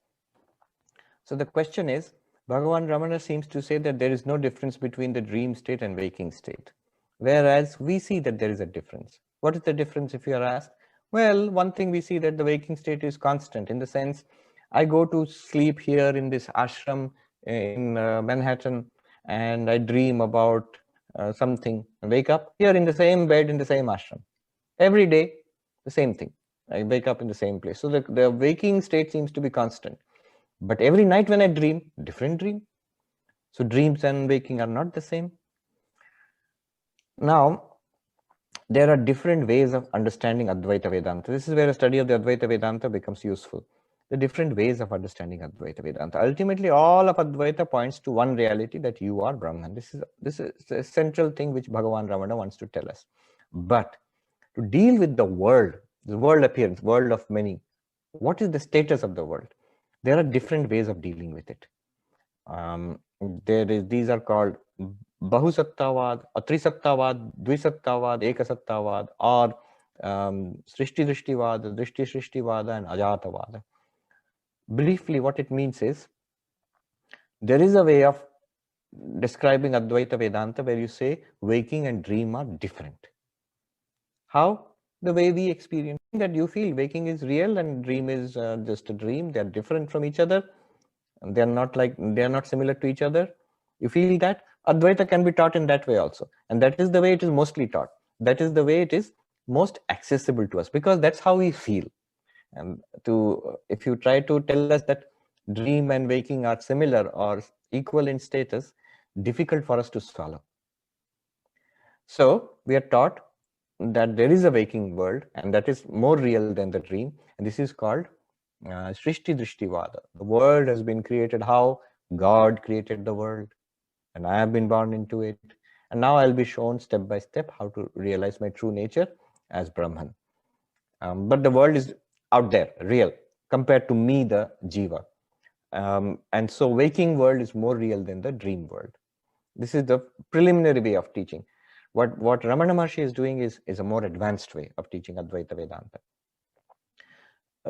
So the question is, Bhagavan Ramana seems to say that there is no difference between the dream state and waking state, whereas we see that there is a difference. What is the difference if you are asked? Well, one thing we see that the waking state is constant, in the sense, I go to sleep here in this ashram in Manhattan, and I dream about something, and wake up here in the same bed in the same ashram. Every day, the same thing. I wake up in the same place. So the waking state seems to be constant. But every night when I dream, different dream. So dreams and waking are not the same. Now, there are different ways of understanding Advaita Vedanta. This is where a study of the Advaita Vedanta becomes useful. The different ways of understanding Advaita Vedanta. Ultimately, all of Advaita points to one reality, that you are Brahman. This is a central thing which Bhagavan Ramana wants to tell us. But to deal with the world appearance, world of many, what is the status of the world? There are different ways of dealing with it. These are called Bahusattavad, Atrisattavad, Dvisattavad, Ekasattavad, or Srishti Drishtivada, Drishti Srishtivada, and Ajatavada. Briefly, what it means is, there is a way of describing Advaita Vedanta where you say waking and dream are different. How? The way we experience that you feel waking is real and dream is just a dream. They are different from each other. They are not similar to each other. You feel that Advaita can be taught in that way also, and that is the way it is mostly taught. That is the way it is most accessible to us, because that's how we feel. And if you try to tell us that dream and waking are similar or equal in status, difficult for us to swallow. So we are taught that there is a waking world, and that is more real than the dream, and this is called Srishti Drishtivada. The world has been created how God created the world, and I have been born into it, and now I'll be shown step by step how to realize my true nature as Brahman. But the world is out there, real, compared to me, the Jiva. And so waking world is more real than the dream world. This is the preliminary way of teaching. What Ramana Maharshi is doing is a more advanced way of teaching Advaita Vedanta.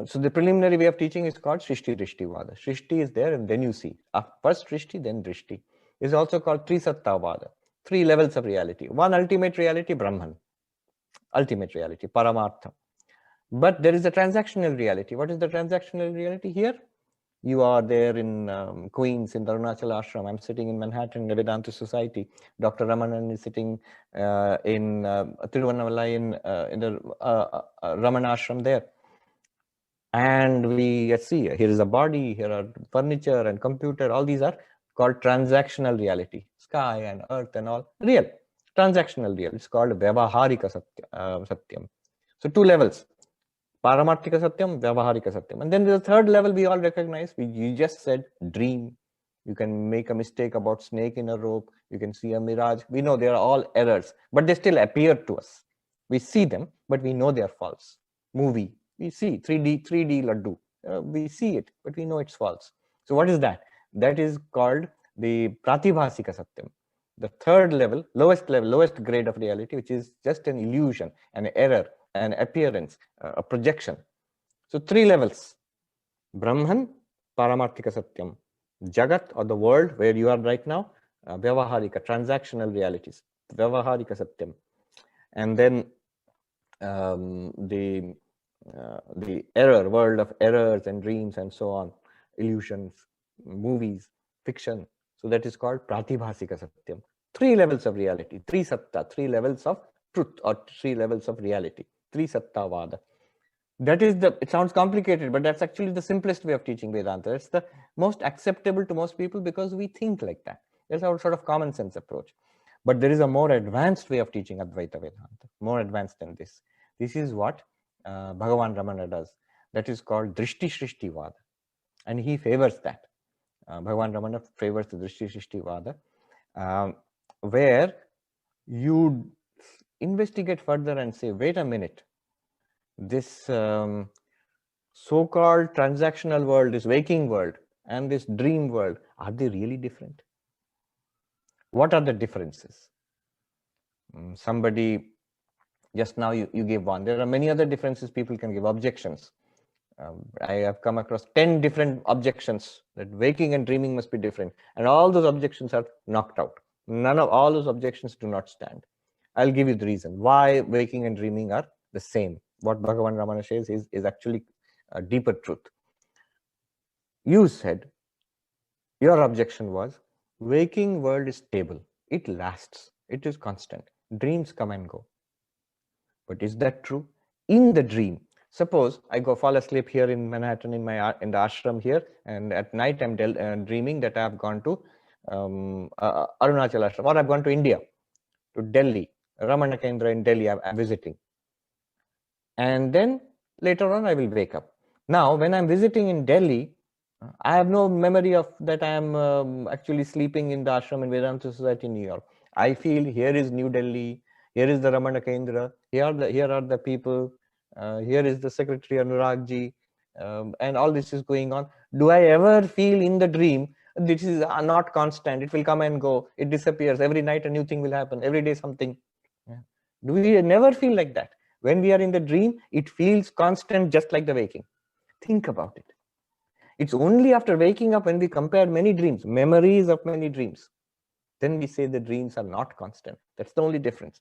So the preliminary way of teaching is called Srishti Drishtivada. Srishti is there, and then you see. First Srishti, then Drishti. Is also called Trisattavada. 3 levels of reality. One ultimate reality, Brahman. Ultimate reality, Paramartha. But there is a transactional reality. What is the transactional reality here? You are there in Queens, in the Arunachal Ashram. I'm sitting in Manhattan, the Vedanta Society. Dr. Ramanan is sitting in Tiruvannamalai in the Ramana Ashram there. And we see, here is a body, here are furniture and computer. All these are called transactional reality. Sky and earth and all, real. Transactional real. It's called Vyavaharika Satyam. So 2 levels. Paramarthika Satyam, Vyavaharika Satyam. And then the 3rd level we all recognize. You just said dream. You can make a mistake about snake in a rope. You can see a mirage. We know they are all errors, but they still appear to us. We see them, but we know they are false. Movie, we see 3D laddu. We see it, but we know it's false. So what is that? That is called the Pratibhasika Satyam. The 3rd level, lowest grade of reality, which is just an illusion, an error, an appearance, a projection. So 3 levels: Brahman, Paramarthika Satyam, Jagat, or the world where you are right now, Vyavaharika, transactional realities, Vyavaharika Satyam. And then the error, world of errors and dreams and so on, illusions, movies, fiction. So that is called Pratibhasika Satyam. 3 levels of reality, 3 satta, 3 levels of truth or 3 levels of reality. Trisattavada. That is it sounds complicated, but that's actually the simplest way of teaching Vedanta. It's the most acceptable to most people because we think like that. That's our sort of common sense approach. But there is a more advanced way of teaching Advaita Vedanta, more advanced than this. This is what Bhagavan Ramana does. That is called Drishti Shrishti Vada. And he favors that. Bhagavan Ramana favors the Drishti Shrishti Vada, where you investigate further and say, wait a minute, this so-called transactional world, this waking world, and this dream world, are they really different? What are the differences? Somebody, just now you gave one. There are many other differences people can give, objections. I have come across 10 different objections that waking and dreaming must be different. And all those objections are knocked out. None of all those objections do not stand. I'll give you the reason why waking and dreaming are the same. What Bhagavan Ramana says is actually a deeper truth. You said, your objection was, waking world is stable. It lasts. It is constant. Dreams come and go. But is that true? In the dream, suppose I go fall asleep here in Manhattan in the ashram here, and at night I'm dreaming that I have gone to Arunachal ashram, or I've gone to India, to Delhi, Ramana Kendra in Delhi, I'm visiting. And then later on I will wake up. Now when I'm visiting in Delhi, I have no memory of that I am actually sleeping in the ashram in Vedanta Society in New York. I feel here is New Delhi, here is the Ramana Kendra, here are the people, here is the Secretary Anuragji, and all this is going on. Do I ever feel in the dream, this is not constant, it will come and go, it disappears, every night a new thing will happen, every day something? Do we never feel like that? When we are in the dream, it feels constant just like the waking. Think about it. It's only after waking up when we compare many dreams, memories of many dreams, then we say the dreams are not constant. That's the only difference.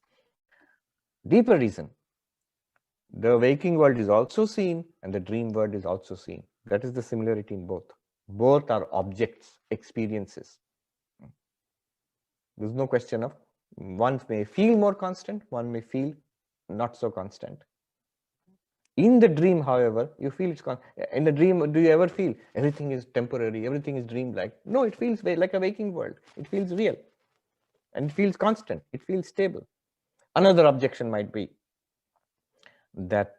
Deeper reason. The waking world is also seen and the dream world is also seen. That is the similarity in both. Both are objects, experiences. There's no question of one may feel more constant, one may feel not so constant. In the dream, however, you feel it's in the dream, do you ever feel everything is temporary, everything is dreamlike? No, it feels like a waking world. It feels real and it feels constant. It feels stable. Another objection might be that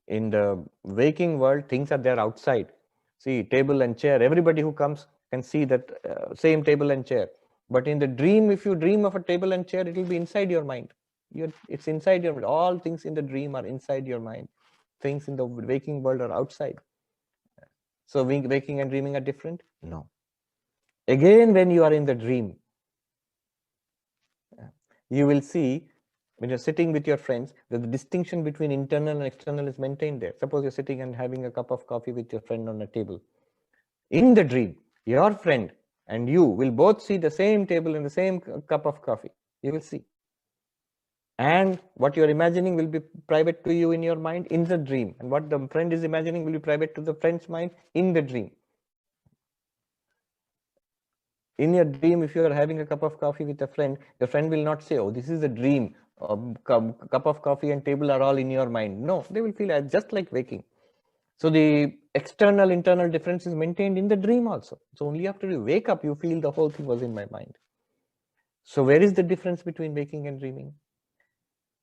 in the waking world, things are there outside. See, table and chair, everybody who comes can see that same table and chair. But in the dream, if you dream of a table and chair, it will be inside your mind. It's inside your mind. All things in the dream are inside your mind. Things in the waking world are outside. So waking and dreaming are different? No. Again, when you are in the dream, you will see, when you're sitting with your friends, that the distinction between internal and external is maintained there. Suppose you're sitting and having a cup of coffee with your friend on a table. In the dream, your friend and you will both see the same table and the same cup of coffee. You will see. And what you're imagining will be private to you in your mind in the dream. And what the friend is imagining will be private to the friend's mind in the dream. In your dream, if you are having a cup of coffee with a friend, your friend will not say, oh, this is a dream. Cup of coffee and table are all in your mind. No, they will feel just like waking. So the external, internal difference is maintained in the dream also. So only after you wake up, you feel the whole thing was in my mind. So where is the difference between waking and dreaming?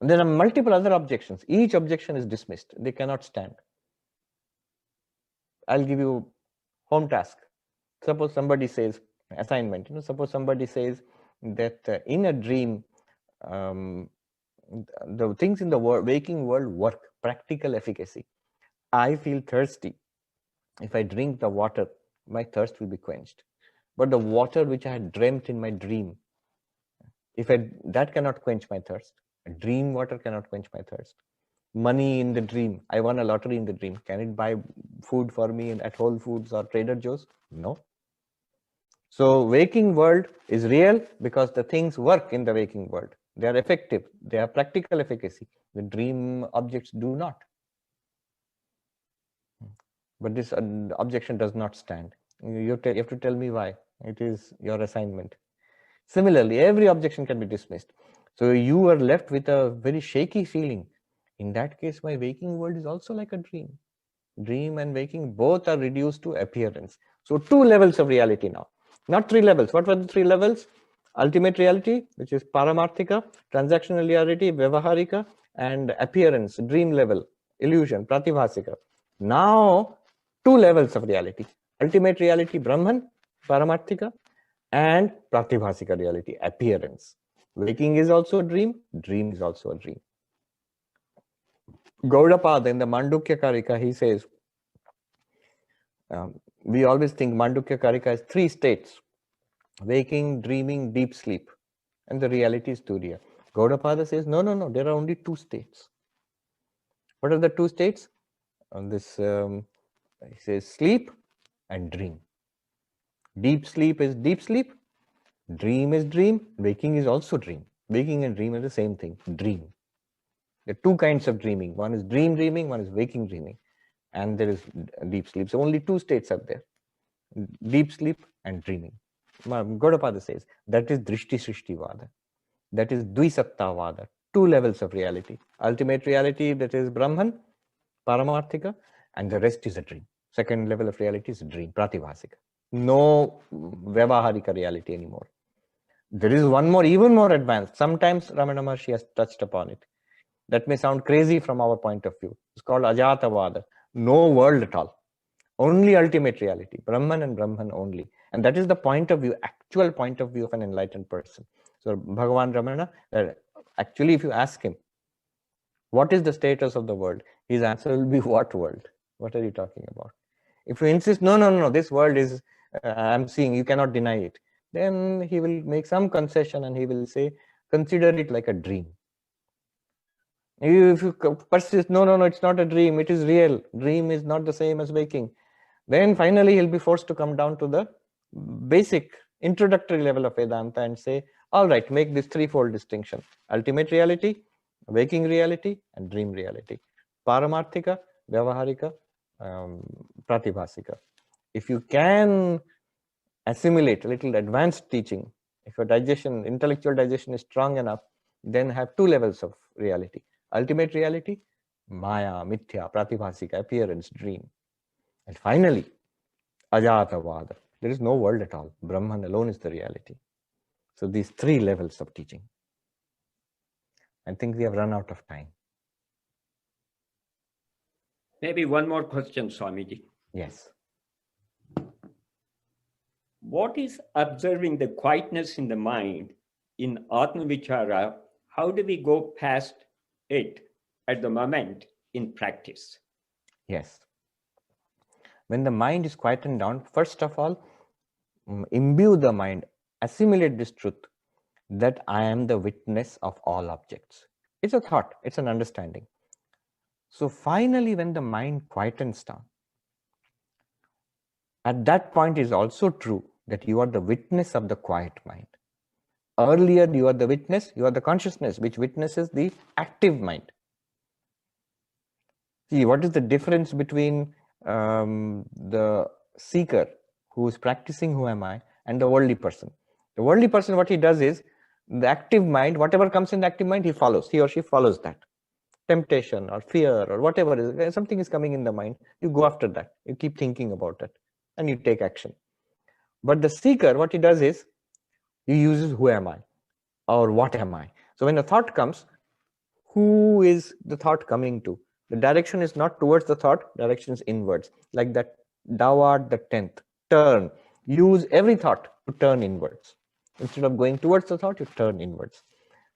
And there are multiple other objections. Each objection is dismissed. They cannot stand. I'll give you home task. Suppose somebody says, assignment, suppose somebody says that in a dream, the things in the waking world work, practical efficacy. I feel thirsty. If I drink the water, my thirst will be quenched. But the water which I had dreamt in my dream, that cannot quench my thirst. Dream water cannot quench my thirst. Money in the dream, I won a lottery in the dream. Can it buy food for me at Whole Foods or Trader Joe's? No. So waking world is real because the things work in the waking world. They are effective. They have practical efficacy. The dream objects do not. But this objection does not stand. You have to tell me why. It is your assignment. Similarly, every objection can be dismissed. So you are left with a very shaky feeling. In that case, my waking world is also like a dream. Dream and waking both are reduced to appearance. So 2 levels of reality now, not 3 levels. What were the 3 levels? Ultimate reality, which is paramarthika, transactional reality, vyavaharika, and appearance, dream level, illusion, pratibhasika. Now 2 levels of reality: ultimate reality, Brahman, paramarthika, and pratibhasika reality, appearance. Waking is also a dream, dream is also a dream. Gaudapada in the Mandukya Karika, he says, we always think Mandukya Karika has 3 states: waking, dreaming, deep sleep. And the reality is Turiya. Gaudapada says, no, there are only 2 states. What are the 2 states? On this, he says sleep and dream. Deep sleep is deep sleep, dream is dream, waking is also dream. Waking and dream are the same thing, dream. There are 2 kinds of dreaming. One is dream dreaming, one is waking dreaming. And there is deep sleep. So only 2 states are there: deep sleep and dreaming. Gaudapada says that is Drishti Srishti Vada. That is Dvisatta Vada. 2 levels of reality. Ultimate reality, that is Brahman, Paramarthika, and the rest is a dream. Second level of reality is a dream, Pratibhasika. No Vyavaharika reality anymore. There is one more, even more advanced. Sometimes Ramana Maharshi has touched upon it. That may sound crazy from our point of view. It's called Ajata Vada. No world at all. Only ultimate reality, Brahman and Brahman only. And that is the point of view, actual point of view of an enlightened person. So Bhagavan Ramana, actually if you ask him, what is the status of the world? His answer will be, what world? What are you talking about? If you insist, no, this world is, I'm seeing, you cannot deny it. Then he will make some concession and he will say, consider it like a dream. If you persist, no, it's not a dream, it is real. Dream is not the same as waking. Then finally he'll be forced to come down to the basic introductory level of Vedanta and say, all right, make this 3-fold distinction: ultimate reality, waking reality, and dream reality. Paramarthika, Vyavaharika, Pratibhasika. If you can assimilate a little advanced teaching, if your digestion, intellectual digestion is strong enough, then have 2 levels of reality: ultimate reality, Maya, Mithya, Pratibhasika, appearance, dream. And finally, Ajatavada. There is no world at all. Brahman alone is the reality. So these 3 levels of teaching. I think we have run out of time. Maybe one more question, Swamiji. Yes. What is observing the quietness in the mind in Atma Vichara? How do we go past it at the moment in practice? Yes. When the mind is quietened down, first of all, imbue the mind, assimilate this truth that I am the witness of all objects. It's a thought, it's an understanding. So finally, when the mind quietens down, at that point is also true that you are the witness of the quiet mind. Earlier, you are the witness, you are the consciousness which witnesses the active mind. See, what is the difference between the seeker who is practicing who am I and the worldly person? The worldly person, what he does is, the active mind, whatever comes in the active mind, he follows, he or she follows that. Temptation or fear or whatever is, something is coming in the mind, you go after that, you keep thinking about it and you take action. But the seeker, what he does is, he uses who am I or what am I. So when the thought comes, who is the thought coming to? The direction is not towards the thought, direction is inwards. Like that Dawad the 10th, turn. Use every thought to turn inwards. Instead of going towards the thought, you turn inwards.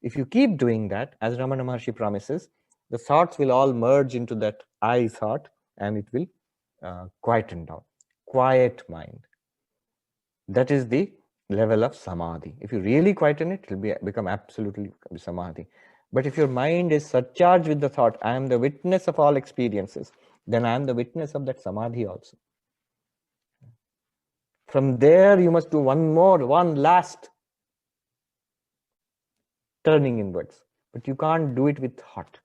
If you keep doing that, as Ramana Maharshi promises, the thoughts will all merge into that I thought and it will quieten down. Quiet mind. That is the level of samadhi. If you really quieten it, it will become absolutely samadhi. But if your mind is surcharged with the thought, I am the witness of all experiences, then I am the witness of that samadhi also. From there, you must do one last turning inwards. But you can't do it with thought.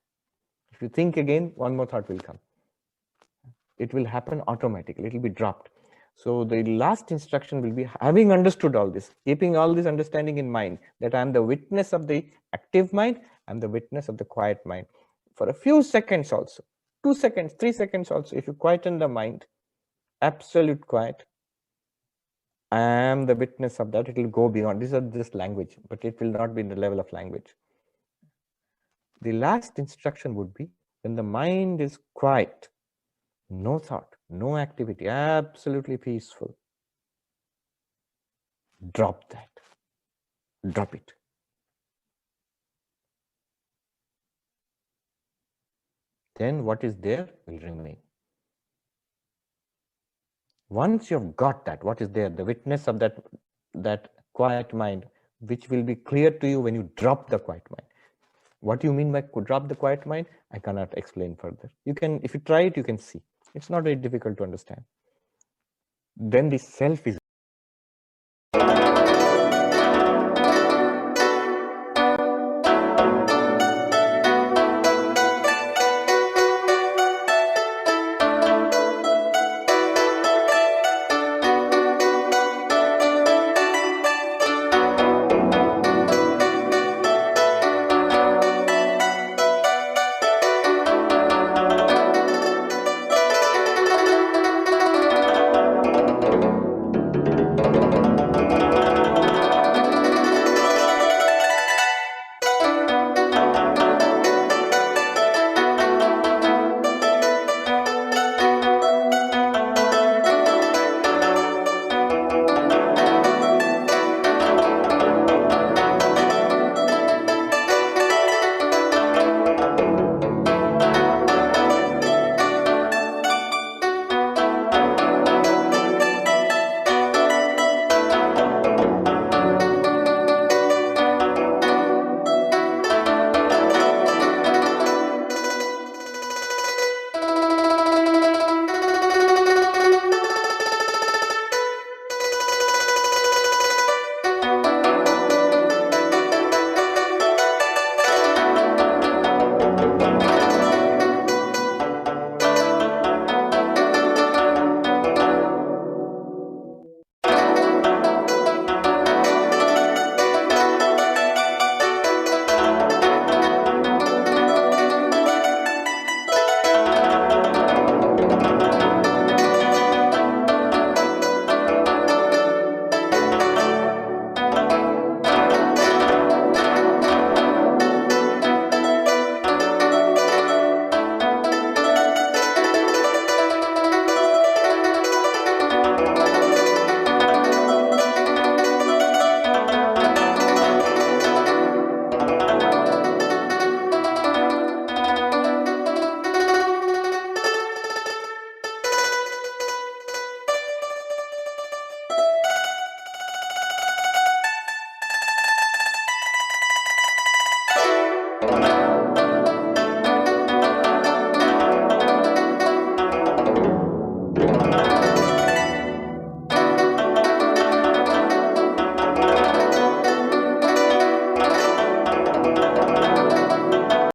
If you think again, one more thought will come. It will happen automatically. It will be dropped. So the last instruction will be, having understood all this, keeping all this understanding in mind, that I am the witness of the active mind, I am the witness of the quiet mind. For a few seconds also, 2 seconds, 3 seconds also, if you quieten the mind, absolute quiet, I am the witness of that. It will go beyond. These are just language, but it will not be in the level of language. The last instruction would be, when the mind is quiet, no thought, no activity, absolutely peaceful, drop that. Drop it. Then what is there will remain. Once you've got that, what is there, the witness of that quiet mind, which will be clear to you when you drop the quiet mind. What do you mean by drop the quiet mind? I cannot explain further. You can, if you try it, you can see. It's not very difficult to understand. Then the self is